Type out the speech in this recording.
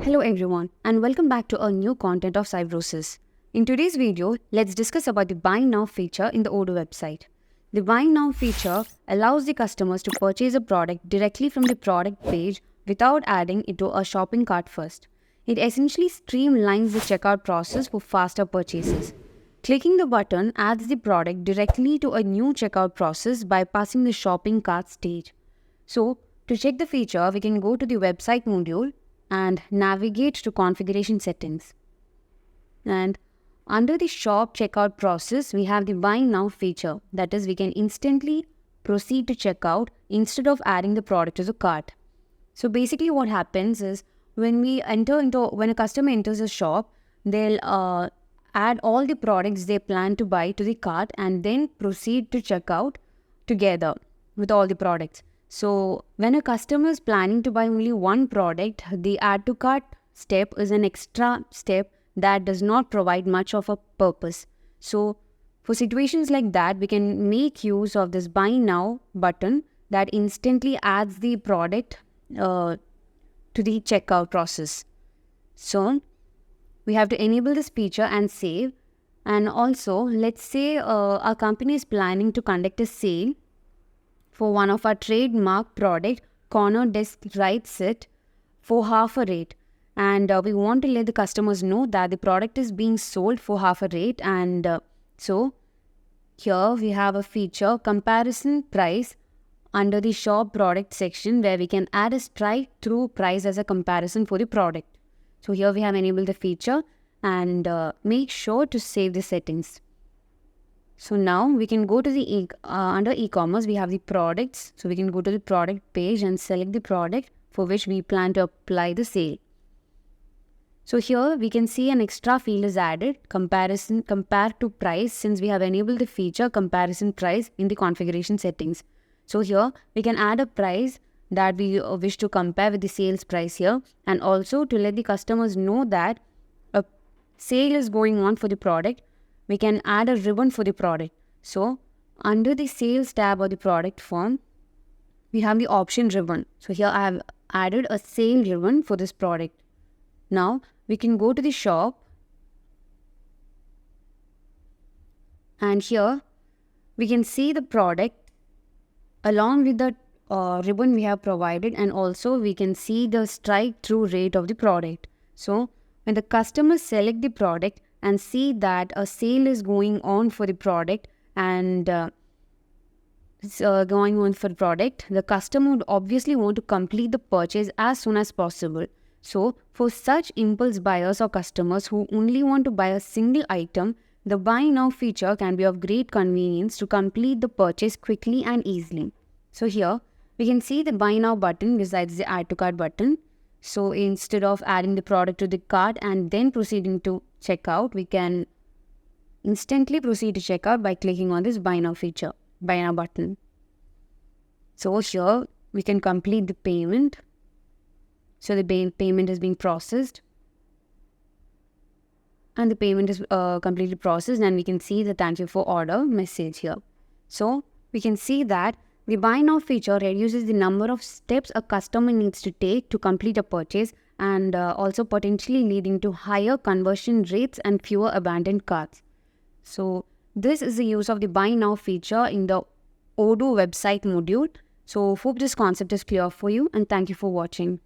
Hello everyone and welcome back to a new content of Cybrosis. In today's video, let's discuss about the Buy Now feature in the Odoo website. The Buy Now feature allows the customers to purchase a product directly from the product page without adding it to a shopping cart first. It essentially streamlines the checkout process for faster purchases. Clicking the button adds the product directly to a new checkout process bypassing the shopping cart stage. So, to check the feature, we can go to the website module and navigate to configuration settings. And under the shop checkout process, we have the Buy Now feature. That is, we can instantly proceed to checkout instead of adding the product to the cart. So basically what happens is when a customer enters a shop, they'll add all the products they plan to buy to the cart and then proceed to checkout together with all the products. So when a customer is planning to buy only one product, the add to cart step is an extra step that does not provide much of a purpose. So for situations like that, we can make use of this Buy Now button that instantly adds the product to the checkout process. So we have to enable this feature and save. And also, let's say our company is planning to conduct a sale for one of our trademark product, corner desk right sit, for half a rate. And we want to let the customers know that the product is being sold for half a rate. And so here we have a feature, comparison price, under the shop product section where we can add a strike-through price as a comparison for the product. So here we have enabled the feature and make sure to save the settings. So now we can go to the under e-commerce, we have the products. So we can go to the product page and select the product for which we plan to apply the sale. So here we can see an extra field is added, compare to price, since we have enabled the feature comparison price in the configuration settings. So here we can add a price that we wish to compare with the sales price here, and also to let the customers know that a sale is going on for the product, we can add a ribbon for the product. So under the sales tab of the product form, we have the option ribbon. So here I have added a sale ribbon for this product. Now we can go to the shop and here we can see the product along with the ribbon we have provided, and also we can see the strike-through rate of the product. So when the customers select the product and see that a sale is going on for the product and the customer would obviously want to complete the purchase as soon as possible. So for such impulse buyers or customers who only want to buy a single item, the Buy Now feature can be of great convenience to complete the purchase quickly and easily. So here we can see the Buy Now button besides the Add to Cart button. So instead of adding the product to the cart and then proceeding to checkout, we can instantly proceed to checkout by clicking on this Buy Now feature, Buy Now button. So here we can complete the payment. So the payment is being processed. And the payment is completely processed, and we can see the thank you for order message here. So we can see that the Buy Now feature reduces the number of steps a customer needs to take to complete a purchase, and also potentially leading to higher conversion rates and fewer abandoned carts. So this is the use of the Buy Now feature in the Odoo website module. So hope this concept is clear for you, and thank you for watching.